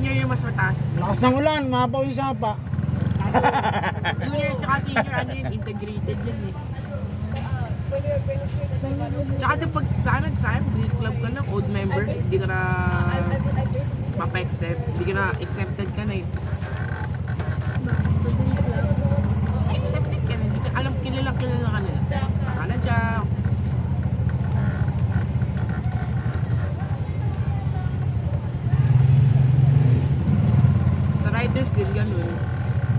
Junior yung mas mataas. Lakas ng ulan, mabaw yung sapa. Junior tsaka senior, ano yun, integrated yun eh. Tsaka pag sana, grade club ka lang, old member, hindi ka na mapa-accept. Hindi ka na accepted ka na eh. Accepted ka na, hindi ka alam, kilala ka na. Akala dyan. Sa riders din ganun.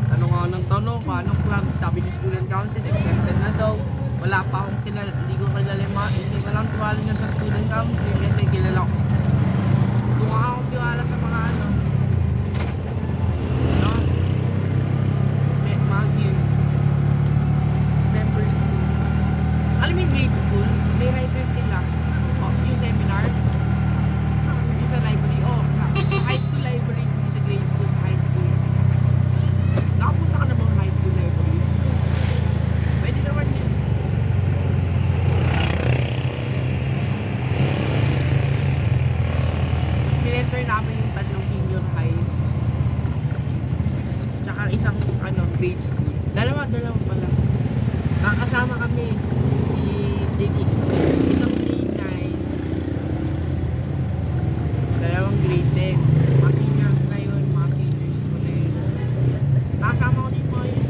Tanong nga ng tanong kung anong club, sabi ng student council, accepted na daw. Wala pa akong kilala, hindi ko kilala yung mga, hindi ko lang tiwala nyo sa student council kasi kilala ko. Kung akong tiwala sa mga ano, no? Mga guild members. Alam mo yung grade school, may writers sila. O, yung seminar, yung sa library, sa high school library, yung sa grade school, sa high school. Nakapunta ka na mga high school library? Pwede naman yun. Minenter namin yung tatlong senior high. Tsaka isang grade school. Dalawa pala. Nakakasama kami. Si JD. Isang grade 9. Dalawang grade 10. Mga seniors na yun. Mga seniors ko na yun. Nakasama ko din mo yun.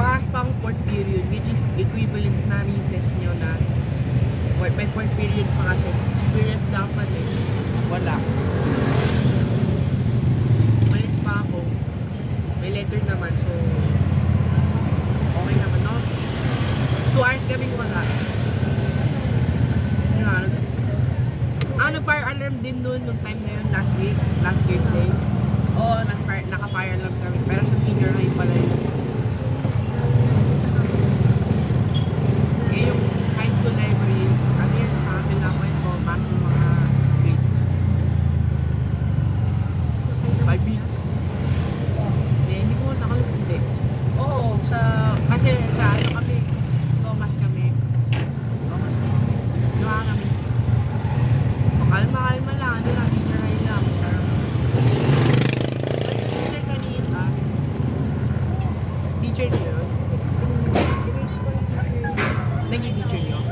Bakas pang 4th period, which is equivalent na recess nyo na may 4th period pa kasi. Period dapat eh. Wala. Malis pa ako. May letter naman, so okay naman, no? 2 hours kaming wala. Nag-fire alarm din noon nung time na yun, last week, last Thursday. Oo, naka-fire alarm kami. Pero sa senior high pala yun. Yung high school library, ano yun, sa akin lang ko yun, mas yung mga grade 5 week. Hindi ko nakalimundi. Oo, kasi sa ano kami, Thomas kami. Diba kami? Kalma lang, ano lang, senior high lang. Teacher kanina, teacher niyo yun? Naging teacher niyo?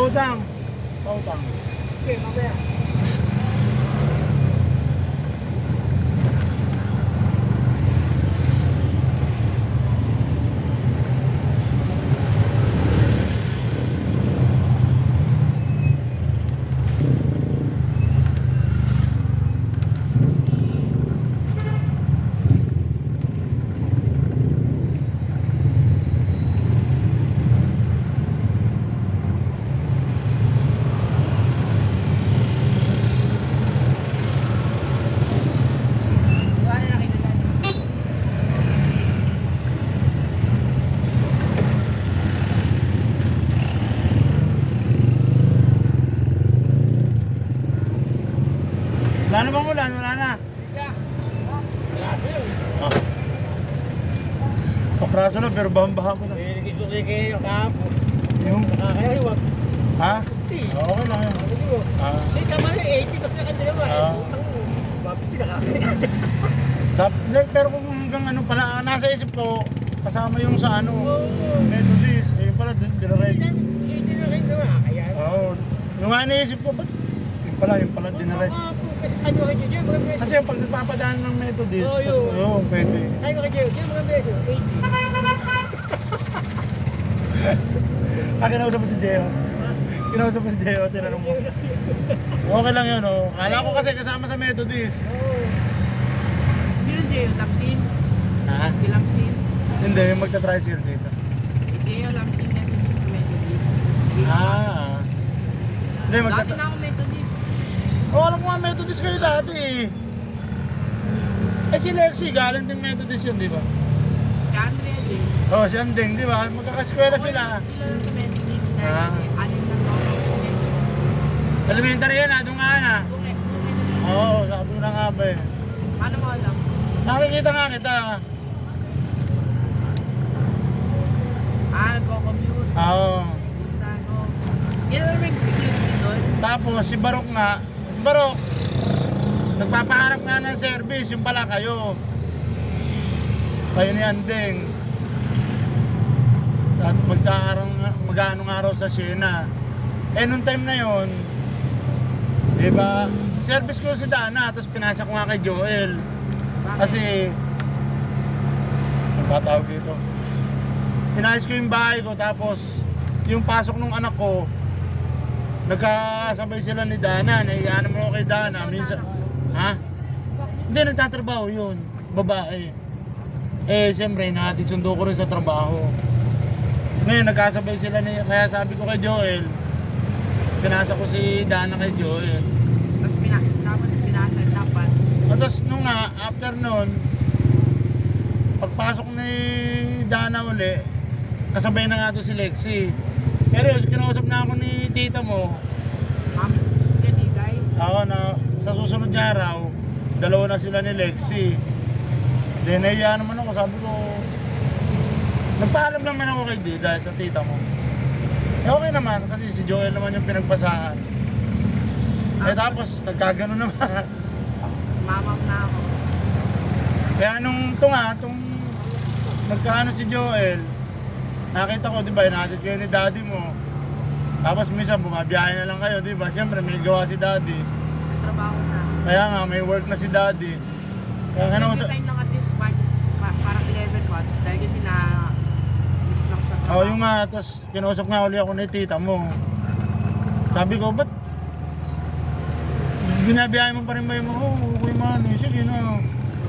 Pautang. Pautang. Okay, mamaya. Wala na bang ulan? Wala na. Oh. Kapraso na pero bahan-bahan ko na. Nagkituloy kayo kahapon. Yung, Nakakayawag. ha? Hindi. Okay lang yun. Ah. Hindi, tama na 80 basta ka dalawa. Ah. Utang mo. Bakit pinakakaya? Pero kung hanggang ano pala, nasa isip ko, kasama yung sa ano, Methodist. Eh, yung pala, dinarect. Hindi na kayo nakakaya. Oo. Yung nga naisip ko, ba't yung pala dinarect. Kasi ano kayo dyan, mga beso. Kasi pag nagpapadaan ng Methodist, Oo, yun. oo, pwede. Ano kayo dyan, mga beso. 80. Kinausap mo si Jeo. Kinausap mo si Jeo, tinanong mo. Okay lang yun, oh. Kala ko kasi kasama sa Methodist. Oo. Sino Jeo? Lamsin? Ha? Si Lamsin? Hindi, yung magta-tricycle dito. Si Jeo Lamsin kasi sa Methodist. Ah. Hindi, Dati na ako Methodist. Oh, alam ko nga Methodist kayo dati eh. Eh si Lexi, galing din Methodist yun, di ba? Si Andrea din. Oh, si Andeng, di ba? Magkakaskwela sila. Sila lang sa Methodist dahil Ah. kasi anim na taon ako sa Methodist. Elementary yan, doon nga na. Okay, okay na lang. Oo, sabi ko na nga ba eh. Paano mo alam? Nakikita nga kita. Nagko-commute. Oo. Minsan, oh. Yan lang rin security doon. Tapos si Barok nga, si Barok, nagpapaharap nga ng service, yung pala kayo. Kayo ni Andeng. At mag-ano nga raw sa Siena. Eh nung time na yon, di ba, service ko si Dana, tapos pinasa ko nga kay Joel. Kasi, ang patawag dito, inayos ko yung bahay ko, tapos yung pasok ng anak ko, nagkasabay sila ni Dana, naiyanan mo ako kay Dana, minsan, ha? Hindi, nagtatrabaho yun, babae. Eh, siyempre, nahatid sundo ko rin sa trabaho. Ngayon, nagkasabay sila niya, kaya sabi ko kay Joel, pinasa ko si Dana kay Joel. Tapos pinasa dapat. At tapos nung nga, after nun, pagpasok ni Dana uli, kasabay na nga to si Lexi. Pero kinausap na ako ni tita mo, Ma'am, Ganigay. ako na sa susunod niya araw, dalawa na sila ni Lexi. Then nahiya naman ako, sabi ko, nagpaalam naman ako kay Dida sa tita mo. Eh okay naman, kasi si Joel naman yung pinagpasahan. Eh tapos, nagkagano naman. Mamam na ako. Kaya nung nagkaano si Joel, nakita ko, di ba, inahatid kayo ni daddy mo. Tapos minsan bumabiyahe na lang kayo, di ba? Siyempre may gawa si daddy. May trabaho na. Kaya nga, may work na si daddy. Kaya Nag-design lang at least parang 11 months dahil kasi na-list lang sa trabaho. oh, yung nga, tapos kinausap nga uli ako ni tita mo. Sabi ko, ba't binabiyahe mo pa rin ba yung mga, okay man, sige na.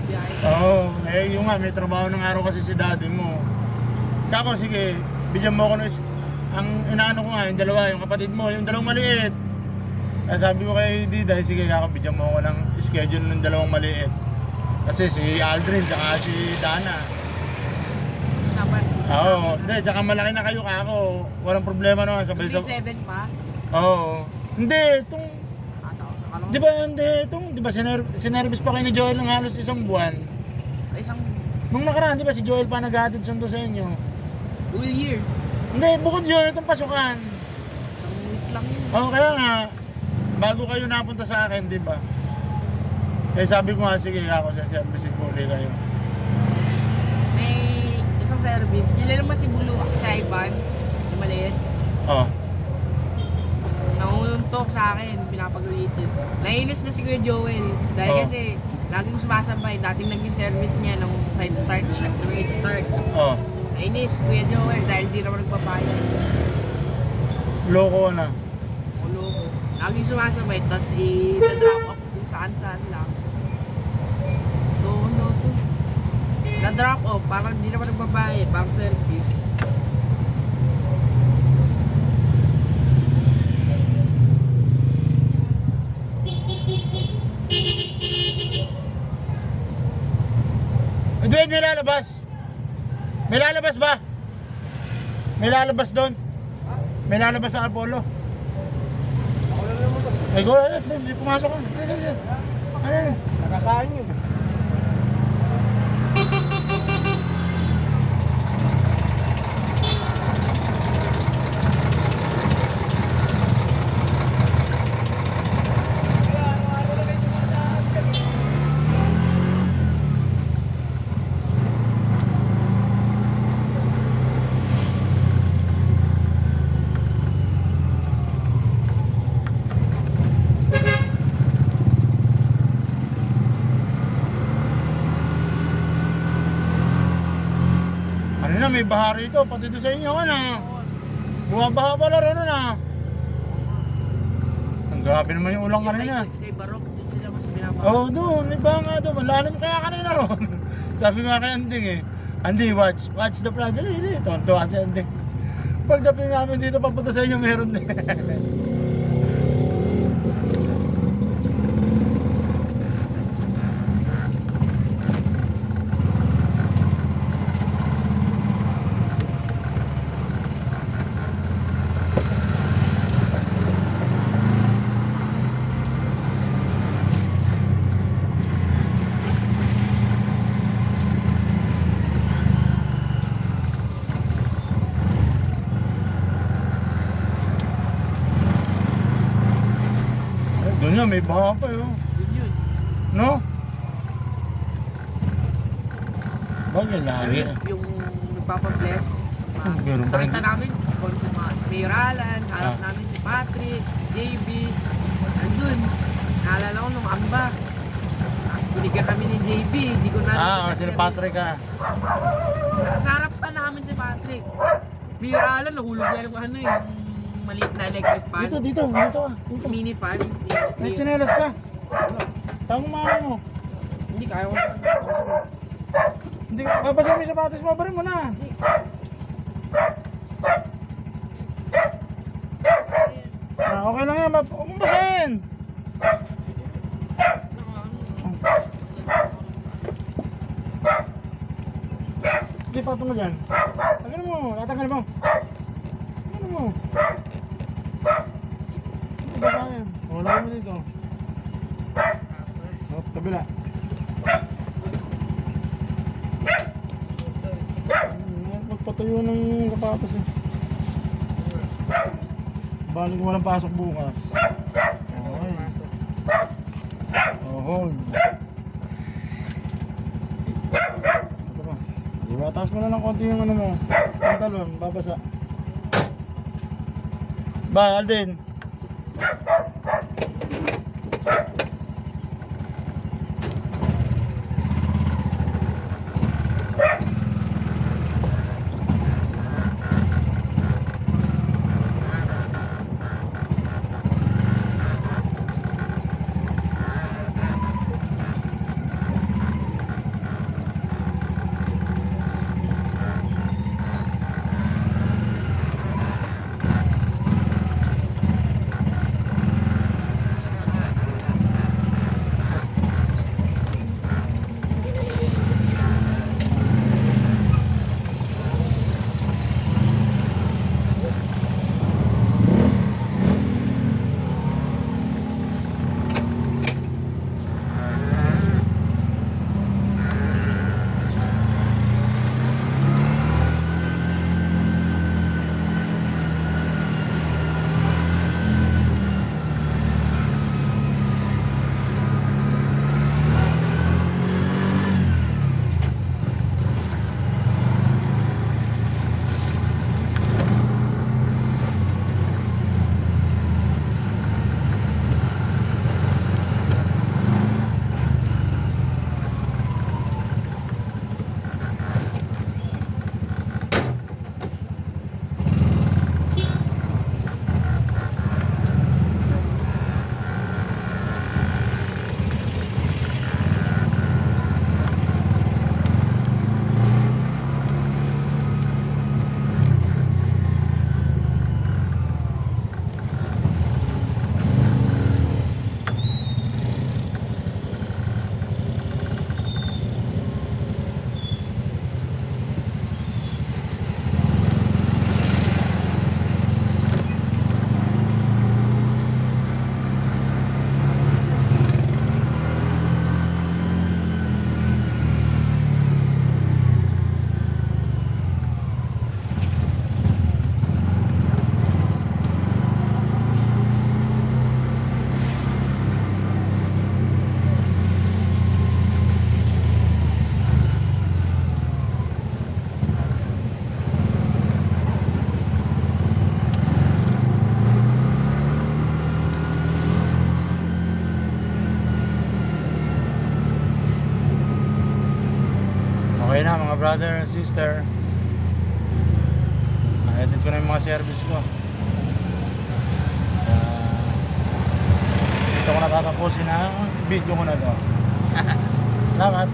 Biyahe. Oo, eh yung nga, may trabaho ng araw kasi si daddy mo. Kaya ako, sige, bigyan mo ako ng ang inaano ko nga, yung dalawa, yung kapatid mo, yung dalawang maliit. Kaya sabi ko kay Diday, sige, kaya bigyan mo ako ng schedule ng dalawang maliit. Kasi si Aldrin, tsaka si Dana. Saban. Oo, hindi, tsaka malaki na kayo kako. Walang problema naman, sabay-sabay. 27 pa? Oo. Hindi, itong, di ba, hindi, itong, di ba, sinervice pa kayo ni Joel ng halos isang buwan. Isang Nung nakaraan, di ba, si Joel pa naghahatid sundo sa inyo? whole year. Hindi, bukod yun, itong pasukan. Isang week lang yun. Oo, kaya nga, bago kayo napunta sa akin, di ba? Kaya sabi ko nga, sige, ako sa service ko ulit kayo. May isang service. Kilala mo si Bulu sa Ivan? Yung maliit. Oh. ulitin. Nainis na si Kuya Joel. Dahil Oh. kasi, laging sumasambay. Dating naging service niya nung head start siya. Nung head start. Oh, Nainis, Kuya Joel, dahil di naman nagpapayag. loko na. Ulo ko. Laging sumasabay, tapos i-drop off kung saan-saan lang. No. Na-drop off, parang di naman nagbabayad, parang service. Edwin, may lalabas? May lalabas ba? May lalabas doon? May lalabas sa Apollo? Ako lang naman to. Ay, go ahead, may pumasok ka. Ano? Nakasaan yun. Ano na, may baha rito, pati doon sa inyo, ano? Bumabaha pala rin, ano na? Ang grabe naman yung ulang kanina. Kay Barok, doon sila mas pinapakain. Oo, doon, may baha nga doon. Malalim kaya kanina ron. Sabi nga kay Anding eh, Andy, watch the flood. Dali, tontuwa si Anding. Pagdating namin dito, papunta sa inyo, meron din. Doon nga, may baha pa yun. Yun. No? Bagay lagi. Yung nagpapabless. Meron pa rin. Nakita namin kung Mayor Alan, hanap Ah. namin si Patrick, JB, nandun. Naalala ko nung amba. Binigyan kami ni JB, hindi ko na... Sila Patrick ah. Sa harap pa namin si Patrick. Mayor Alan, nahulog na yung ano yung maliit na electric fan. Dito ah. Dito. Mini fan. May tsinelas ka. Tama mo. Hindi kaya ko. Hindi ka, babasa mo yung sapatos mo, bari mo na. Okay lang yan, huwag mong basahin. Hindi, patong mo dyan. Tagal mo, tatanggal mo. Ano mo? Hindi basahin. Wala mo dito. Hop, kabila. Magpatayo ng sapatos eh. Balik mo walang pasok bukas. Okay. Oh, hold. Ito pa. Diba, taas mo na ng konti yung ano mo. Pantalon, babasa. Ba, Alden. brother and sister. Edit ko na yung mga service ko. Dito ko natatapusin na video ko na to. Salamat.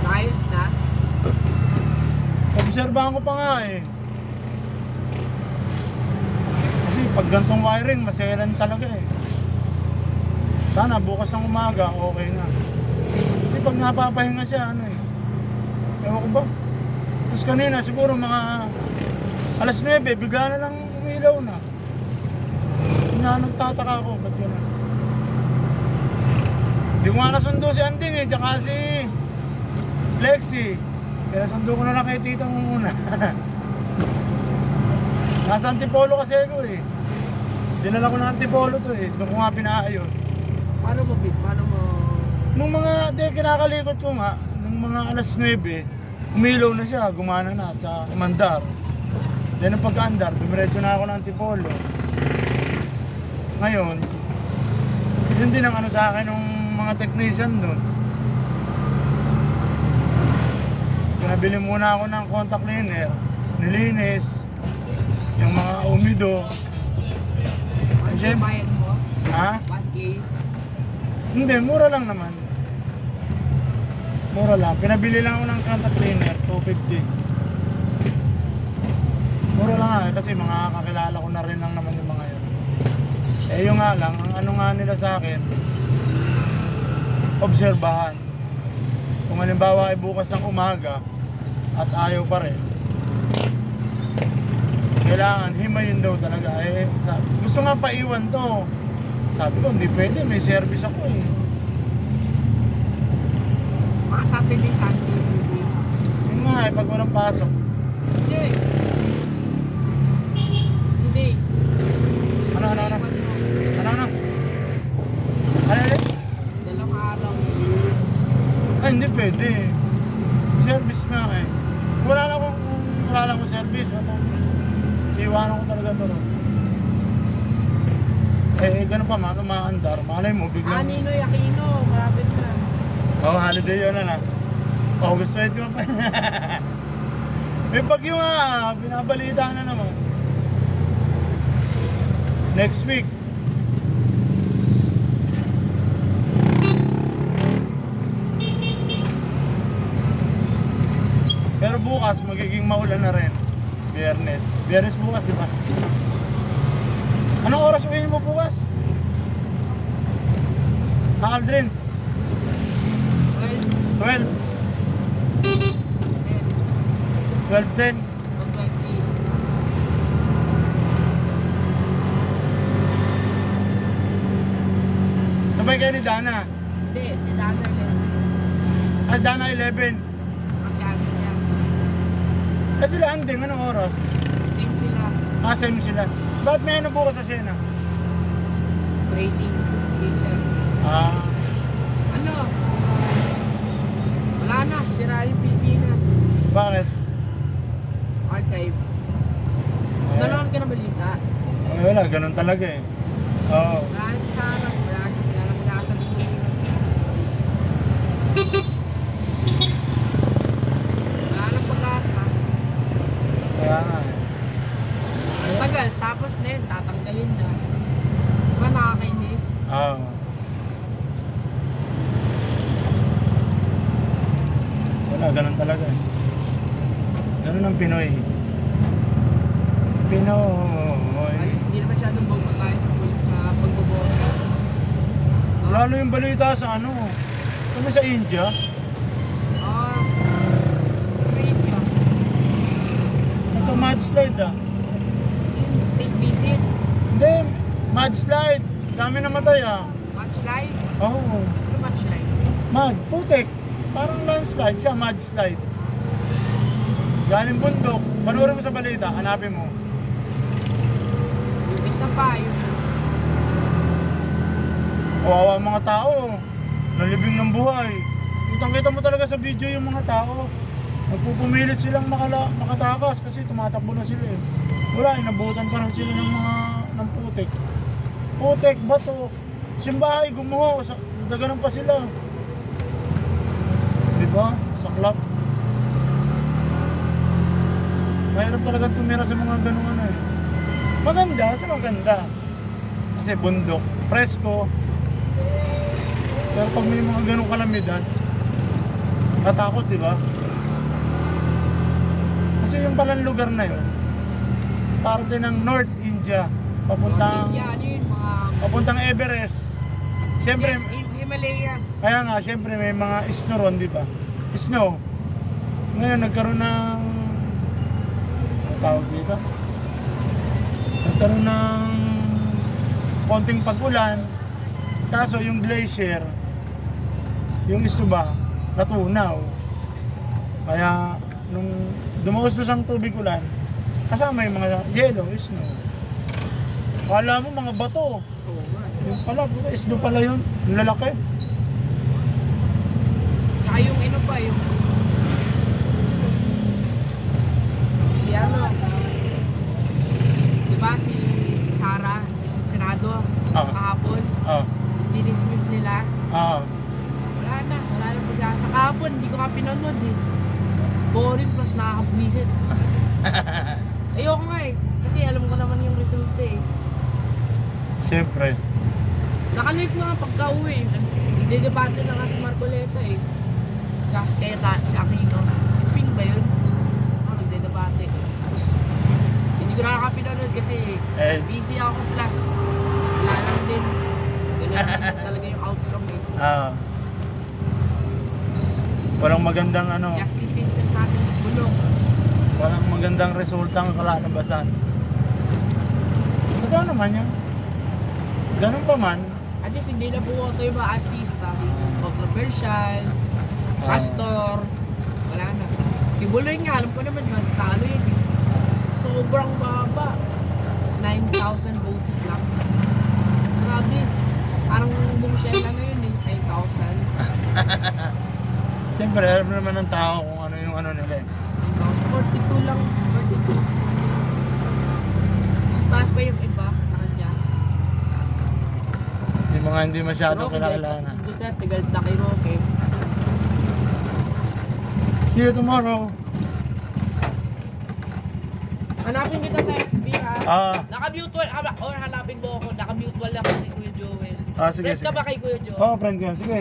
Ayos na. Obserbahan ko pa nga eh. Kasi pag gantong wiring, maselan talaga eh. Sana bukas ng umaga, okay na. Kasi pag napapahinga siya, ano eh. Ewan ko ba? Tapos kanina, siguro mga alas 9, bigla na lang umilaw na. Nagtataka ako, ba't gano'n? Hindi ko nga nasundo si Anding eh, tsaka si Lexi. Kaya sundo ko na lang kay tita mo muna. Nasa Antipolo kasi ako eh. Dinala ko ng Antipolo to eh. Doon ko nga pinaayos. Paano mo, Bit? Paano mo? Nung mga kinakalikot ko nga, nung mga alas 9, umilaw na siya, gumana na sa Mandar. Then nung pagka-andar, dumiretso na ako ng Antipolo. Ngayon, yun din ang ano sa akin ng mga technician doon. Pinabili muna ako ng contact cleaner, nilinis, yung mga umido. Ano siya bayad mo? Ha? 1K? Hindi, mura lang naman. Mura lang. Pinabili lang ako ng contact cleaner, 250. Mura lang nga kasi mga kakilala ko na rin lang naman yung mga yun. Eh yung nga lang, ang ano nga nila sa akin, obserbahan. Kung halimbawa ay bukas ng umaga at ayaw pa rin, kailangan himayin daw talaga. Eh, gusto nga paiwan to. Sabi ko, hindi pwede, may service ako eh. Mga Saturday, Sunday, Monday. Yun nga eh, pag walang pasok. Hindi. 2 days. Ano? Ano? Ano? Dalawang araw. Ay, hindi pwede. Service nga eh. Wala lang akong service. Iwanan ko talaga ito. Eh, ganun pa man, umaandar. Malay mo, biglang... Ninoy Aquino, malapit na. Oh, holiday yun na. August 21 pa. May bagyo nga, binabalita na naman. Next week. Pero bukas magiging maulan na rin. Biyernes. Biyernes bukas, di ba? Anong oras uwihin mo bukas? Aldrin? 12. 12:10. 20. Sabay kayo ni Dana. Hindi, si Dana din. Ah, Dana 11. Kasi amin niya. Eh sila Anding, anong oras? Same sila. Ah, same sila. Bakit may ano bukas sa Siena? Training. Teacher. Ah, Ano? Wala na. Sira yung Pilipinas. bakit? Archive. Eh, Nanonood ka na balita? wala, ganun talaga eh. Oo. Wala na si Sarah. Wala na mag-aasa ng wala na pag-asa. Kaya nga eh. Tagal. Tapos na yun. Tatanggalin na. Diba nakakainis? Oo. Wala, ganun talaga eh. Ganun ang Pinoy. Pinoy. Ayos, hindi na masyadong bangga tayo sa pagboboto. Lalo yung balita sa ano, kami sa India. Ah, radio. Nagka-mudslide ah. Yung state visit. Hindi, mudslide. Dami namatay ah. Matchlight. Oo. Oh, Ano matchlight? mud, putik. Parang landslide siya, mudslide. Galing bundok. Panoorin mo sa balita, hanapin mo. Yung isa pa, yung Kawawa ang mga tao. Nalibing ng buhay. Kitang-kita mo talaga sa video yung mga tao. Nagpupumilit silang makatakas kasi tumatakbo na sila eh. Wala, inabutan pa rin sila ng mga ng putik. Putik, bato. Simbahay, gumuho. Daganan pa sila. Diba? Saklap. Mahirap talaga tumira sa mga ganung ano eh. Maganda, sa maganda. Kasi bundok, presko. Pero pag may mga ganung kalamidad, natakot, diba? Kasi yung palang lugar na yun, parte ng North India, papuntang Everest. Siyempre, Himalayas. kaya nga, siyempre may mga snow ron, di ba? Snow. Ngayon, nagkaroon ng tawag dito? Nagkaroon ng konting pag-ulan. Kaso yung glacier, yung snow ba, natunaw. Kaya, nung dumaustos ang tubig ulan, kasama yung mga yellow, snow. Kala mo mga bato. Oo nga. Yung pala, snow pala yun. Yung lalaki. Tsaka yung ano pa, yung si ano, diba si Sara, yung Senado, kahapon, dinismiss nila. Wala na pag-asa. Kahapon, hindi ko ka pinanood eh. Boring plus nakakabwisit. Ayoko nga eh, kasi alam ko naman yung resulta eh. Siyempre. Nakalive nga pagka-uwi. Nagdedebate na nga sa Marcoleta eh. Tsaka si Aquino. Ping ba yun? Ako nagdedebate. Hindi ko nakakapinood kasi busy ako plus. Wala lang din. Ganyan lang talaga yung outcome eh. Walang magandang ano, Justice system natin sa bulong. walang magandang resulta ang kalalabasan. Totoo naman yan. Ganun pa man. At least hindi na bumoto yung mga artista. Controversial, pastor, wala na. Si Buloy nga, alam ko naman yun, talo yun eh. Sobrang baba. 9,000 votes lang. Grabe. Parang bumshell lang na yun eh, 9,000. Siyempre, alam naman ng tao kung ano yung ano nila eh. 42 lang, 42. Taas pa yung iba sa kanya. Yung mga hindi masyado Roque, kilala. si Duterte, galit na kay Roque. See you tomorrow. Hanapin kita sa FB ha. Naka-mutual, or hanapin mo ako, naka-mutual ako kay Kuya Joel. Sige, Friends ka sige. ba kay Kuya Joel? Oo, friend ko yan. Sige.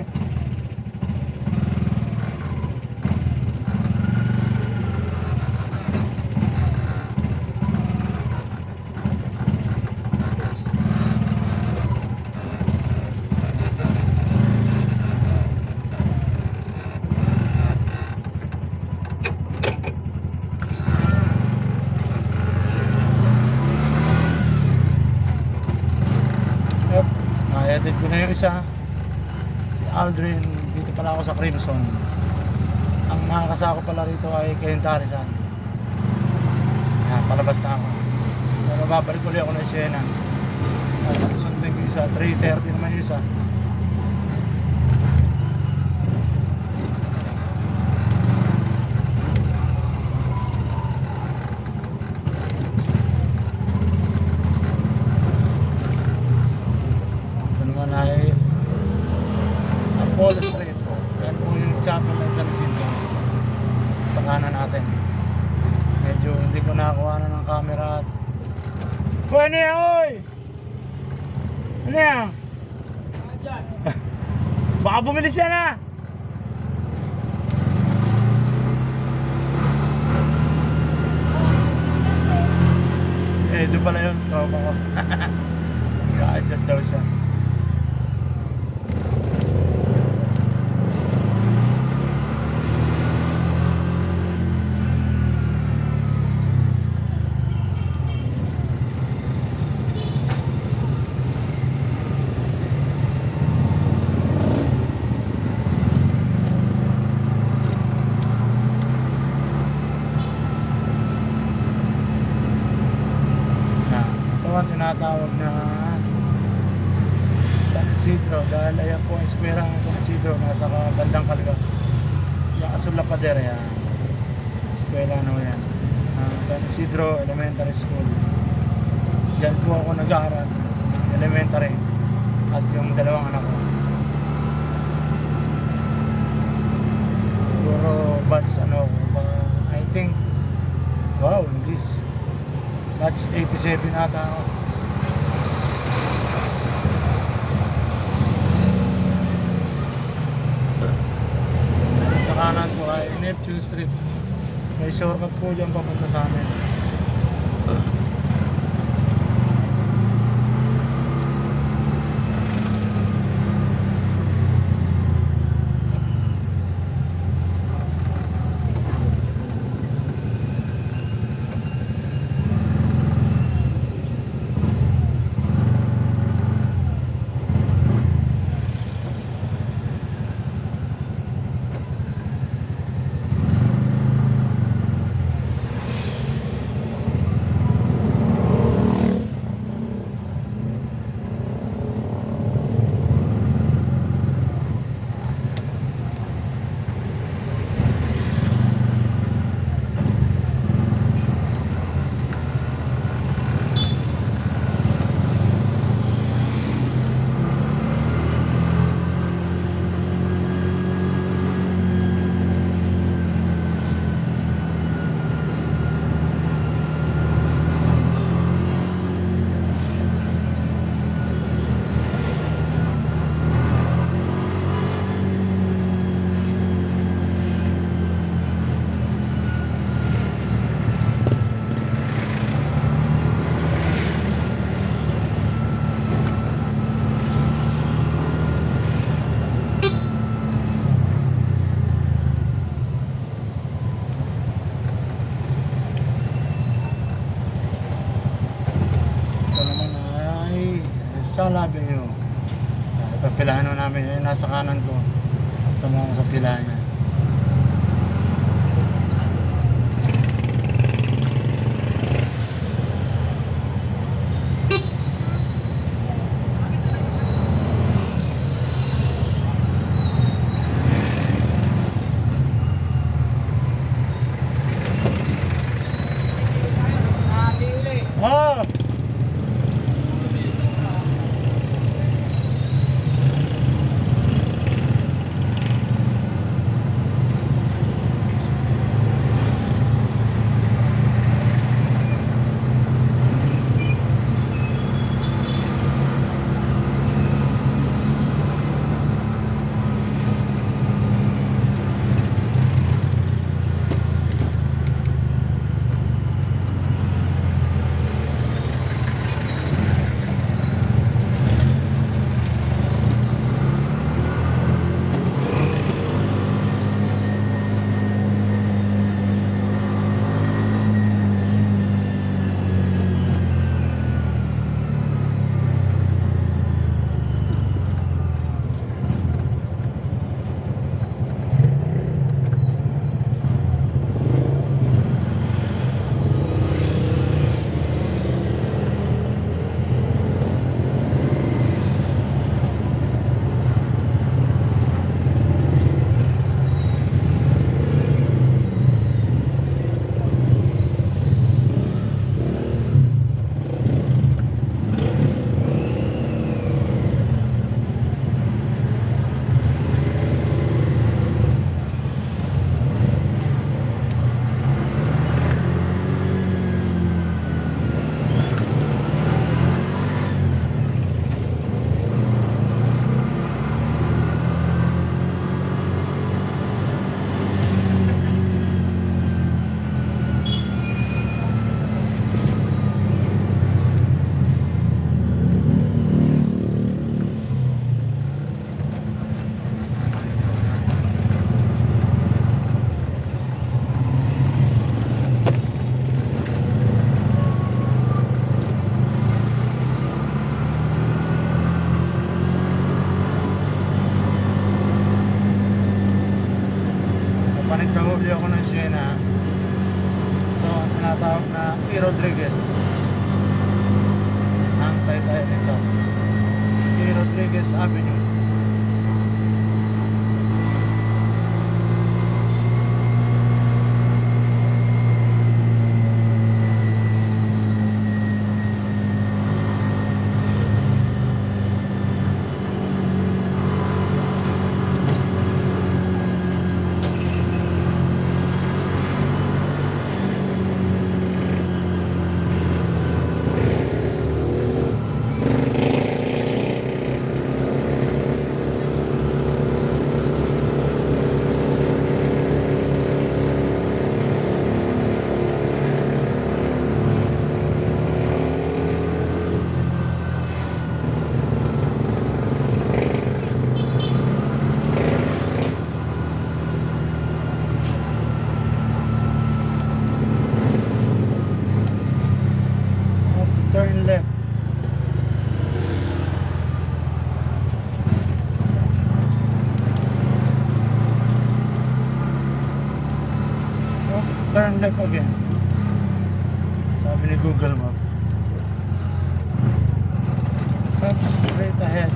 Na-edit ko na yung isa. Si Aldrin. Dito pala ako sa Crimson. Ang nakakasako pala rito ay Kehentarizan. Yan, palabas na ako. Pero babalik ulit ako ng Siena. At susundin ko yung isa. 3:30 naman yung isa. Ito naman ay Apollo Street po. Yan po yung chapel ng San Isidro. Sa kanan natin. Medyo hindi ko nakakuha na ng camera at... Uy, ano yan, uy! Ano yan? Baka bumilis yan ha! Doon pala yun, tropa ko. Nag-a-adjust daw siya. Ito ang tinatawag na San Isidro dahil ayan po ang eskwela ng San Isidro nasa bandang kaliwa. Yung Azul La Pader yan. Eskwela na yan. San Isidro Elementary School. Diyan po ako nag-aaral ng elementary at yung dalawang anak ko. Siguro batch ano ako ba, I think, wow, this batch 87 ata ako. Sa kanan po ay Neptune Street. May shortcut po dyan papunta sa amin. Salabi nyo. Ito, pilahan na namin. Yung nasa kanan ko. Sa mga sa pilahan niya. Oh! Nagkahuli ako ng Siena. Ito ang tinatawag na E. Rodriguez ang Taytay nito. E. Rodriguez Avenue. left again. Sabi ni Google Map. Straight ahead.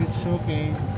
It's okay.